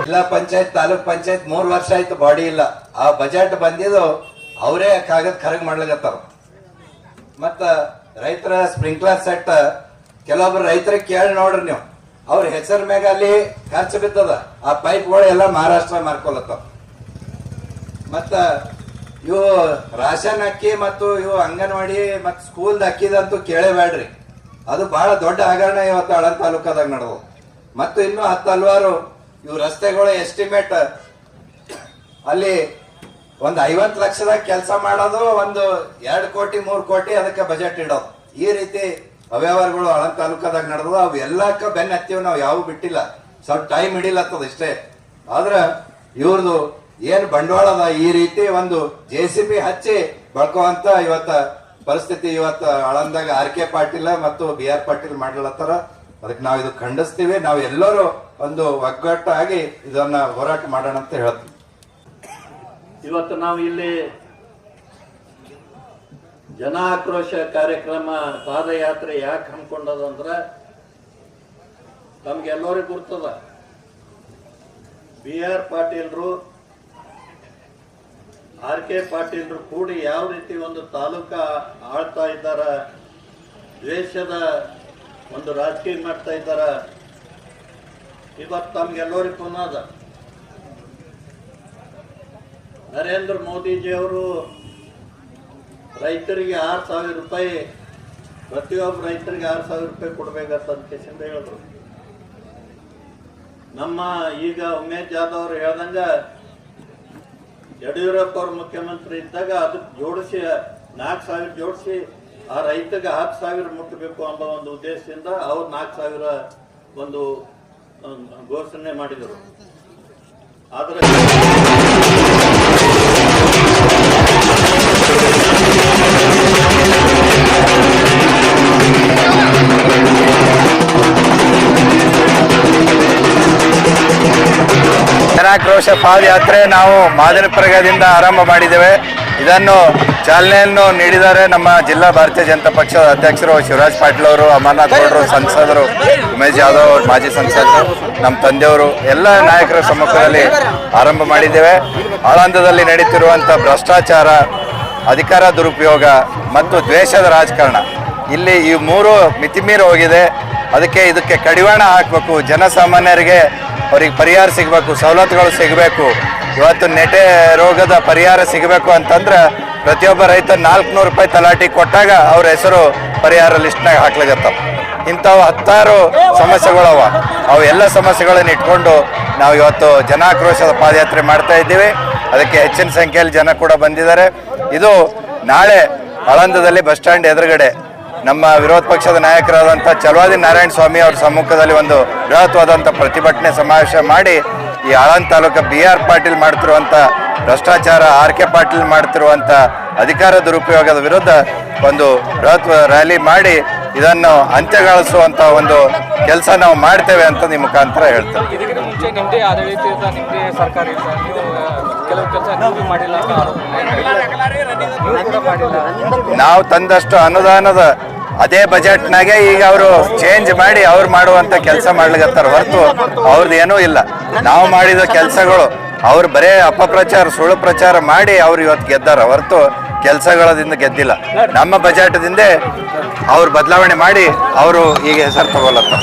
ಜಿಲ್ಲಾ ಪಂಚಾಯತ್ ತಾಲೂಕ್ ಪಂಚಾಯತ್ 3 ವರ್ಷ ಆಯ್ತು ಬಾಡಿ ಇಲ್ಲ. ಆ ಬಜೆಟ್ ಬಂದಿದ್ದು ಅವರೇ ಕಾಗದ ಖರಗ್ ಮಾಡ್ಲಿಕತ್ತಾರ. ಮತ್ತ ರೈತರ ಸ್ಪ್ರಿಂಕ್ಲರ್ ಸೆಟ್ ಕೆಲವೊಬ್ರು ರೈತರಿಗೆ ಕೇಳಿ ನೋಡ್ರಿ ನೀವು, ಅವ್ರ ಹೆಸರ ಮ್ಯಾಗ ಅಲ್ಲಿ ಖರ್ಚು ಬಿದ್ದದ. ಆ ಪೈಪ್ಗಳು ಎಲ್ಲ ಮಹಾರಾಷ್ಟ್ರ ಮಾರ್ಕೊಲತ್ತಾವ. ಮತ್ತ ಇವು ರಾಷನ್ ಅಕ್ಕಿ ಮತ್ತು ಇವು ಅಂಗನವಾಡಿ ಮತ್ ಸ್ಕೂಲ್ ಅಕ್ಕಿದಂತೂ ಕೇಳೇಬೇಡ್ರಿ. ಅದು ಬಹಳ ದೊಡ್ಡ ಹಗರಣ ಇವತ್ತು ಆಳಂದ ತಾಲೂಕದಾಗ ನಡೆದು. ಮತ್ತು ಇನ್ನು 10 ಹಲವಾರು ಇವು ರಸ್ತೆಗಳ ಎಸ್ಟಿಮೇಟ್ ಅಲ್ಲಿ ಒಂದು 50 ಲಕ್ಷದಾಗ ಕೆಲಸ ಮಾಡೋದು, ಒಂದು 2 ಕೋಟಿ 3 ಕೋಟಿ ಅದಕ್ಕೆ ಬಜೆಟ್ ಇಡೋದು. ಈ ರೀತಿ ಅವ್ಯವಹಾರಗಳು ಆಳಂದ ತಾಲೂಕದಾಗ ನಡೆದು. ಅವು ಎಲ್ಲಕ್ಕ ಬೆನ್ನ ಹತ್ತಿವ್, ನಾವು ಯಾವ ಬಿಟ್ಟಿಲ್ಲ. ಸ್ವಲ್ಪ ಟೈಮ್ ಹಿಡಿಲತ್ತದ ಇಷ್ಟೇ. ಆದ್ರ ಇವ್ರದು ಏನ್ ಬಂಡವಾಳ ಅದ, ಈ ರೀತಿ ಒಂದು JCB ಹಚ್ಚಿ ಬಳಕುವಂತ ಇವತ್ತ ಪರಿಸ್ಥಿತಿ ಇವತ್ತು ಆಳಂದಾಗ RK ಪಾಟೀಲ್ ಮತ್ತು BR ಪಾಟೀಲ್ ಮಾಡ್ಲತ್ತಾರ. ಅದಕ್ಕೆ ನಾವು ಇದು ಖಂಡಿಸ್ತೀವಿ. ನಾವು ಎಲ್ಲರೂ ಒಂದು ಒಗ್ಗಟ್ಟಾಗಿ ಇದನ್ನ ಹೋರಾಟ ಮಾಡೋಣ ಅಂತ ಹೇಳ್ತೀವಿ. ಇವತ್ತು ನಾವು ಇಲ್ಲಿ ಜನ ಆಕ್ರೋಶ ಕಾರ್ಯಕ್ರಮ ಪಾದಯಾತ್ರೆ ಯಾಕೆ ಹಮ್ಮಿಕೊಂಡದಂದ್ರ ನಮ್ಗೆಲ್ಲರಿಗೂ ಗುರ್ತದ. BR ಪಾಟೀಲ್ರು RK ಪಾಟೀಲ್ರು ಕೂಡಿ ಯಾವ ರೀತಿ ಒಂದು ತಾಲೂಕ ಆಳ್ತಾ ಇದ್ದಾರ, ದ್ವೇಷದ ಒಂದು ರಾಜಕೀಯ ಮಾಡ್ತಾ ಇದ್ದಾರ, ಇವತ್ತು ತಮ್ಗೆಲ್ಲರಿಗೂ ಪುನಃ ನರೇಂದ್ರ ಮೋದಿಜಿಯವರು ರೈತರಿಗೆ 6,000 ರೂಪಾಯಿ, ಪ್ರತಿಯೊಬ್ಬ ರೈತರಿಗೆ 6,000 ರೂಪಾಯಿ ಕೊಡ್ಬೇಕಂತ ಕೇಸಿಂದ ಹೇಳಿದ್ರು. ನಮ್ಮ ಈಗ ಉಮೇಶ್ ಜಾಧವ್ ಅವರು ಹೇಳ್ದಂಗ ಯಡಿಯೂರಪ್ಪ ಅವರು ಮುಖ್ಯಮಂತ್ರಿ ಇದ್ದಾಗ ಅದಕ್ಕೆ ಜೋಡಿಸಿ 4,000 ಜೋಡಿಸಿ ಆ ರೈತಗೆ 10,000 ಮುಟ್ಟಬೇಕು ಅನ್ನೋ ಒಂದು ಉದ್ದೇಶದಿಂದ ಅವ್ರು 4,000 ಒಂದು ಘೋಷಣೆ ಮಾಡಿದರು. ಆದ್ರೆ ಜನಾಕ್ರೋಶ ಪಾದಯಾತ್ರೆ ನಾವು ಮಾದನಪುರದಿಂದ ಆರಂಭ ಮಾಡಿದ್ದೇವೆ. ಇದನ್ನು ಚಾಲನೆಯನ್ನು ನೀಡಿದ್ದಾರೆ ನಮ್ಮ ಜಿಲ್ಲಾ ಭಾರತೀಯ ಜನತಾ ಪಕ್ಷದ ಅಧ್ಯಕ್ಷರು ಶಿವರಾಜ್ ಪಾಟೀಲ್ ಅವರು, ಅಮರನಾಥ್ ಗೌಡರು, ಸಂಸದರು, ಉಮೇಶ್ ಜಾಧವ್ ಅವರು, ಮಾಜಿ ಸಂಸದರು, ನಮ್ಮ ತಂದೆಯವರು, ಎಲ್ಲ ನಾಯಕರ ಸಮ್ಮುಖದಲ್ಲಿ ಆರಂಭ ಮಾಡಿದ್ದೇವೆ. ಆಳಂದದಲ್ಲಿ ನಡೀತಿರುವಂಥ ಭ್ರಷ್ಟಾಚಾರ, ಅಧಿಕಾರ ದುರುಪಯೋಗ ಮತ್ತು ದ್ವೇಷದ ರಾಜಕಾರಣ, ಇಲ್ಲಿ ಈ 3 ಮಿತಿಮೀರಿ ಹೋಗಿದೆ. ಇದಕ್ಕೆ ಕಡಿವಾಣ ಹಾಕಬೇಕು. ಜನಸಾಮಾನ್ಯರಿಗೆ ಅವ್ರಿಗೆ ಪರಿಹಾರ ಸಿಗಬೇಕು, ಸವಲತ್ತುಗಳು ಸಿಗಬೇಕು. ಇವತ್ತು ನೆಟೆ ರೋಗದ ಪರಿಹಾರ ಸಿಗಬೇಕು ಅಂತಂದ್ರೆ ಪ್ರತಿಯೊಬ್ಬ ರೈತ 400 ರೂಪಾಯಿ ತಲಾಟಿ ಕೊಟ್ಟಾಗ ಅವ್ರ ಹೆಸರು ಪರಿಹಾರ ಲಿಸ್ಟ್ನಾಗ ಹಾಕ್ಲಿಗತ್ತಾವ. ಇಂಥವು 10 ಸಮಸ್ಯೆಗಳವ. ಅವು ಎಲ್ಲ ಸಮಸ್ಯೆಗಳನ್ನು ಇಟ್ಕೊಂಡು ನಾವು ಇವತ್ತು ಜನಾಕ್ರೋಶದ ಪಾದಯಾತ್ರೆ ಮಾಡ್ತಾ ಇದ್ದೀವಿ. ಅದಕ್ಕೆ ಹೆಚ್ಚಿನ ಸಂಖ್ಯೆಯಲ್ಲಿ ಜನ ಕೂಡ ಬಂದಿದ್ದಾರೆ. ಇದು ನಾಳೆ ಆಳಂದದಲ್ಲಿ ಬಸ್ ಸ್ಟ್ಯಾಂಡ್ ಎದುರುಗಡೆ ನಮ್ಮ ವಿರೋಧ ಪಕ್ಷದ ನಾಯಕರಾದಂಥ ಚಲವಾದಿ ನಾರಾಯಣ ಸ್ವಾಮಿ ಅವ್ರ ಸಮ್ಮುಖದಲ್ಲಿ ಒಂದು ಬೃಹತ್ವಾದಂಥ ಪ್ರತಿಭಟನೆ ಸಮಾವೇಶ ಮಾಡಿ ಈ ಆಳಂದ ತಾಲೂಕು BR ಪಾಟೀಲ್ ಮಾಡ್ತಿರುವಂಥ ಭ್ರಷ್ಟಾಚಾರ, RK ಪಾಟೀಲ್ ಮಾಡ್ತಿರುವಂಥ ಅಧಿಕಾರ ದುರುಪಯೋಗದ ವಿರುದ್ಧ ಒಂದು ಬೃಹತ್ ರ್ಯಾಲಿ ಮಾಡಿ ಇದನ್ನು ಅಂತ್ಯಗೊಳಿಸುವಂಥ ಒಂದು ಕೆಲಸ ನಾವು ಮಾಡ್ತೇವೆ ಅಂತ ನಿಮ್ಮ ಮುಖಾಂತರ ಹೇಳ್ತೇವೆ. ಇದಕ್ಕಿಂತ ಮುಂಚೆ ನಿಮ್ಮದೇ ಆಡಳಿತ ನಿಮ್ಮದೇ ಸರ್ಕಾರ ಕೆಲವು ಕೆಲಸ ನಾವು ತಂದಷ್ಟು ಅನುದಾನದ ಅದೇ ಬಜೆಟ್ನಾಗೆ ಈಗ ಅವರು ಚೇಂಜ್ ಮಾಡಿ ಅವ್ರು ಮಾಡುವಂಥ ಕೆಲಸ ಮಾಡ್ಲಿಕತ್ತಾರ ಹೊರತು ಅವ್ರದ್ದು ಏನೂ ಇಲ್ಲ. ನಾವು ಮಾಡಿದ ಕೆಲಸಗಳು ಅವ್ರು ಬರೇ ಅಪಪ್ರಚಾರ, ಸುಳ್ಳು ಪ್ರಚಾರ ಮಾಡಿ ಅವ್ರು ಇವತ್ತು ಗೆದ್ದಾರ ಹೊರತು ಕೆಲಸಗಳದಿಂದ ಗೆದ್ದಿಲ್ಲ. ನಮ್ಮ ಬಜೆಟ್ದಿಂದ ಅವ್ರು ಬದಲಾವಣೆ ಮಾಡಿ ಅವರು ಈಗ ಹೆಸರು ತಗೊಳತ್ತ.